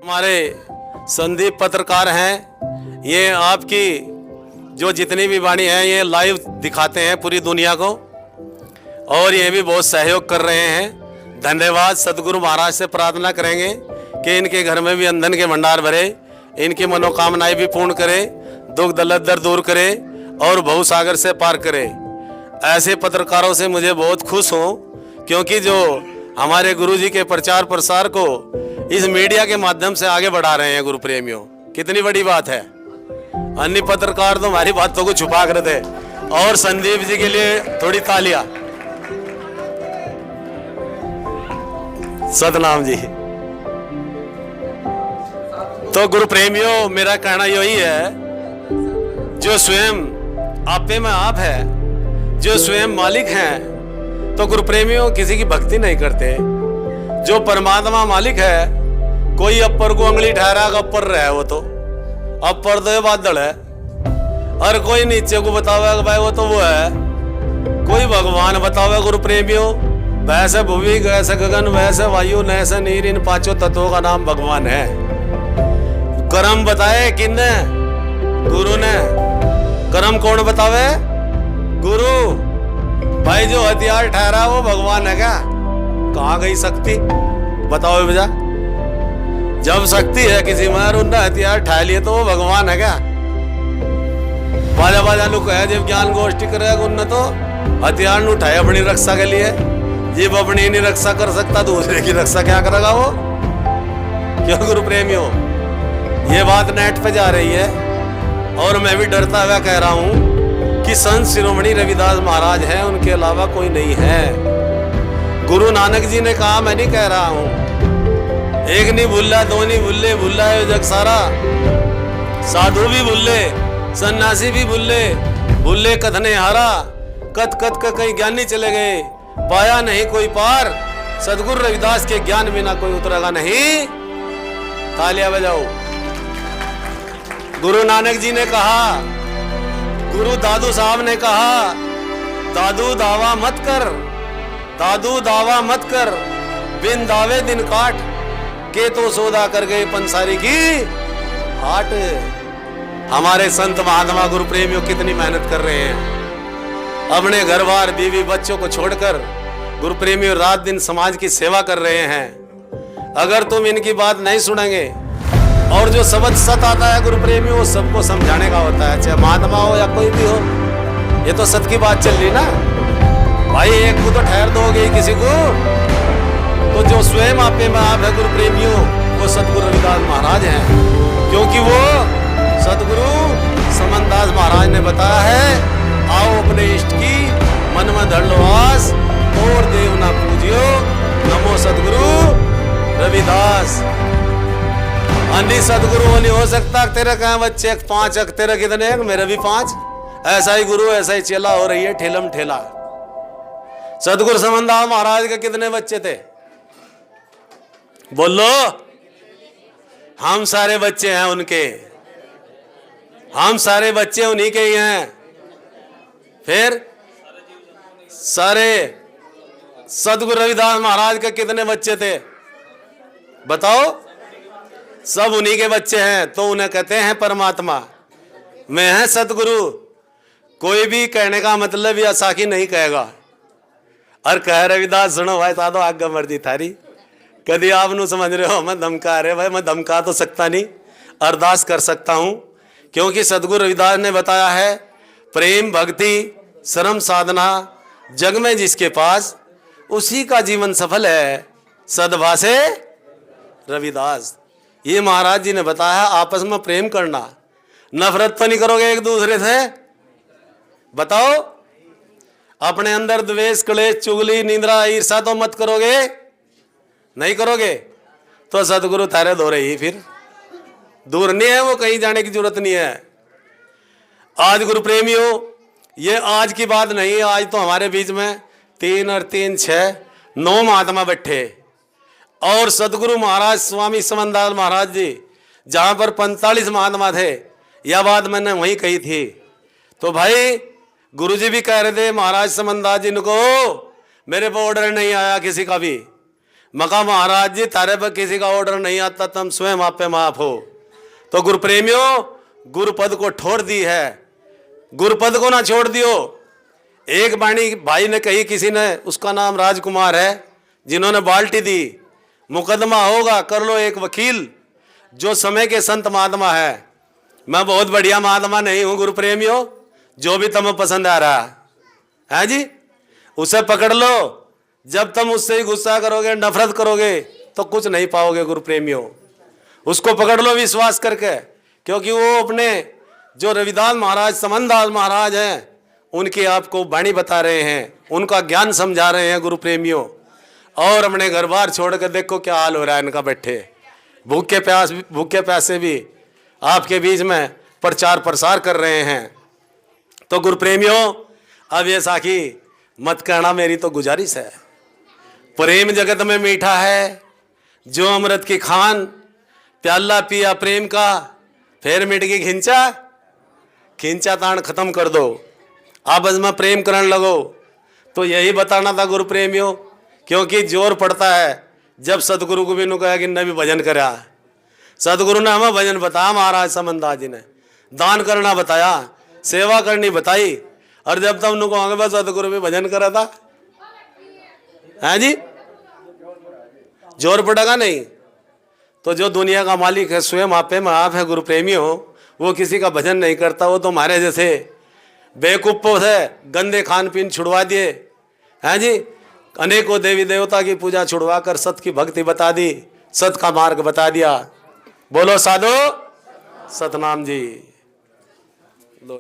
हमारे संदीप पत्रकार हैं, ये आपकी जो जितनी भी वाणी है ये लाइव दिखाते हैं पूरी दुनिया को, और ये भी बहुत सहयोग कर रहे हैं। धन्यवाद। सदगुरु महाराज से प्रार्थना करेंगे कि इनके घर में भी अंधन के भंडार भरे, इनकी मनोकामनाएं भी पूर्ण करे, दुख दलदर दूर करे और भवसागर से पार करे। ऐसे पत्रकारों से मुझे बहुत खुश हूँ, क्योंकि जो हमारे गुरुजी के प्रचार प्रसार को इस मीडिया के माध्यम से आगे बढ़ा रहे हैं गुरु प्रेमियों, कितनी बड़ी बात है। अन्य पत्रकार तो हमारी बातों को छुपा कर थे। और संदीप जी के लिए थोड़ी तालियां। सतनाम जी। तो गुरु प्रेमियों, मेरा कहना यही है, जो स्वयं आपे में आप है, जो स्वयं मालिक हैं, तो गुरु प्रेमियों किसी की भक्ति नहीं करते। जो परमात्मा मालिक है, कोई अपर को उंगली ठहरा अपर रहे, वो तो अपर तो बादल है, और कोई नीचे को बतावे भाई वो तो वो है, कोई भगवान बतावे। गुरु प्रेमियों, वैसे भूमि वैसे गगन वैसे वायु नैसे नीर, इन पांचों तत्वों का नाम भगवान है। कर्म बताए किसने? गुरु ने। कर्म कौन बतावे? गुरु। भाई जो हथियार ठहरा वो भगवान है क्या? कहाँ गई शक्ति? बताओ भैया। जब शक्ति है किसी में उनने हथियार ठा लिए तो वो भगवान है क्या? बाजा बाजा लोग है जब ज्ञान गोष्ठी करेगा उनने तो हथियार न उठाए अपनी रक्षा के लिए। जीव अपनी नहीं रक्षा कर सकता, दूसरे की रक्षा क्या करेगा वो? क्यों गुरु प्रेमियों, ये बात नेट पे जा रही है, और मैं भी डरता हुआ कह रहा हूं कि संत शिरोमणि रविदास महाराज हैं, उनके अलावा कोई नहीं है। गुरु नानक जी ने कहा, मैं नहीं कह रहा हूं, एक नहीं भूला, दो नहीं भूले, भूला है जग सारा। साधु भी भूले, सन्यासी भी भूले, भूले कथने हारा, कथ कथ का कहीं ज्ञानी चले गए, पाया नहीं कोई पार, सदगुरु रविदास के ज्ञान बिना कोई उतरेगा नहीं। तालियां बजाओ। गुरु नानक जी ने कहा, गुरु दादू साहब ने कहा, दादू दावा मत कर, दादू दावा मत कर, बिन दावे दिन काट के तो सौदा कर गए पंसारी की हाट। हमारे संत महात्मा गुरु प्रेमियों कितनी मेहनत कर रहे हैं, अपने घर बार बीवी बच्चों को छोड़कर गुरु प्रेमियों रात दिन समाज की सेवा कर रहे हैं। अगर तुम इनकी बात नहीं सुनेंगे, और जो शब्द सत आता है गुरु प्रेमियों, वो सबको समझाने का होता है, चाहे महात्मा हो या कोई भी हो। ये तो सत की बात चल रही ना भाई, एक को तो ठहर दोगे किसी को, तो जो स्वयं आपे में आप है गुरु प्रेमियों, वो सतगुरु रविदास महाराज हैं। क्योंकि वो सतगुरु समनदास महाराज ने बताया है, आओ अपने इष्ट की मन में धर लो आस, और देव ना पूजियो, नमो सतगुरु रविदास। अन्य सतगुरु नहीं हो सकता। तेरे कहाँ बच्चे? 5 तेरे कितने? मेरे भी 5। ऐसा ही गुरु ऐसा ही चेला हो रही है, ठेलम ठेला। सतगुरु समनदास महाराज के कितने बच्चे थे? बोलो। हम सारे बच्चे हैं उनके, हम सारे बच्चे उन्हीं के ही हैं। फिर सारे सतगुरु रविदास महाराज के कितने बच्चे थे बताओ? सब उन्हीं के बच्चे हैं, तो उन्हें कहते हैं परमात्मा में है सतगुरु। कोई भी कहने का मतलब या साखी नहीं कहेगा, और कह रविदास सुनो भाई साधो आज्ञा मर्जी थारी। कभी आप नु समझ रहे हो मैं धमका रहे, भाई मैं धमका तो सकता नहीं, अरदास कर सकता हूं। क्योंकि सतगुरु रविदास ने बताया है, प्रेम भक्ति श्रम साधना जग में जिसके पास, उसी का जीवन सफल है, सद्भाषे रविदास। ये महाराज जी ने बताया, आपस में प्रेम करना, नफरत तो नहीं करोगे एक दूसरे से? बताओ। अपने अंदर द्वेष क्लेश चुगली निंद्रा ईर्षा तो मत करोगे? नहीं करोगे तो सतगुरु तारे दो रही, फिर दूर नहीं है वो, कहीं जाने की जरूरत नहीं है। आज गुरु प्रेमियों, ये आज की बात नहीं है, आज तो हमारे बीच में 3 और 3 6 9 महात्मा बैठे, और सदगुरु महाराज स्वामी समनदास महाराज जी जहां पर 45 महात्मा थे, यह बात मैंने वहीं कही थी। तो भाई गुरुजी भी कह रहे थे महाराज समनदास जी को, मेरे पर ऑर्डर नहीं आया किसी का भी, मका महाराज जी तारे पर किसी का ऑर्डर नहीं आता, तुम स्वयं आप पे माफ हो। तो गुरु प्रेमियों, गुरुपद को ठोर दी है, गुरुपद को ना छोड़ दियो। एक बाणी भाई ने कही, किसी ने, उसका नाम राजकुमार है, जिन्होंने बाल्टी दी, मुकदमा होगा कर लो एक वकील जो समय के संत महात्मा है। मैं बहुत बढ़िया महात्मा नहीं हूं गुरु प्रेमियों, जो भी तुम्हें पसंद आ रहा है जी उसे पकड़ लो। जब तुम उससे ही गुस्सा करोगे, नफरत करोगे, तो कुछ नहीं पाओगे गुरु प्रेमियों। उसको पकड़ लो विश्वास करके, क्योंकि वो अपने जो रविदास महाराज, समनदास महाराज हैं, उनकी आपको वाणी बता रहे हैं, उनका ज्ञान समझा रहे हैं गुरु प्रेमियों। और अपने घर बार छोड़ कर देखो क्या हाल हो रहा है इनका, बैठे भूखे प्यासे भी आपके बीच में प्रचार प्रसार कर रहे हैं। तो गुरु प्रेमियों, अब ये साखी मत कहना, मेरी तो गुजारिश है। प्रेम जगत में मीठा है, जो अमृत की खान, प्याला पिया प्रेम का, फिर मिट गई खिंचा तान खत्म कर दो, आपस में प्रेम करने लगो। तो यही बताना था गुरु प्रेमियों, क्योंकि जोर पड़ता है जब सतगुरु गोविंद ने कहा कि न भी भजन करा। सतगुरु ने हमें भजन बताया, महाराज समनदास जी ने दान करना बताया, सेवा करनी बताई, और जब तब उनको कहोगे बस सतगुरु भी भजन करा था, है जी, जोर पड़ेगा नहीं। तो जो दुनिया का मालिक है, स्वयं आप में आप है गुरु प्रेमियों, वो किसी का भजन नहीं करता। वो तो हमारे जैसे बेवकूफों से गंदे खान पीन छुड़वा दिए, हैं जी, अनेकों देवी देवता की पूजा छुड़वा कर सत की भक्ति बता दी, सत का मार्ग बता दिया। बोलो साधु सतनाम जी।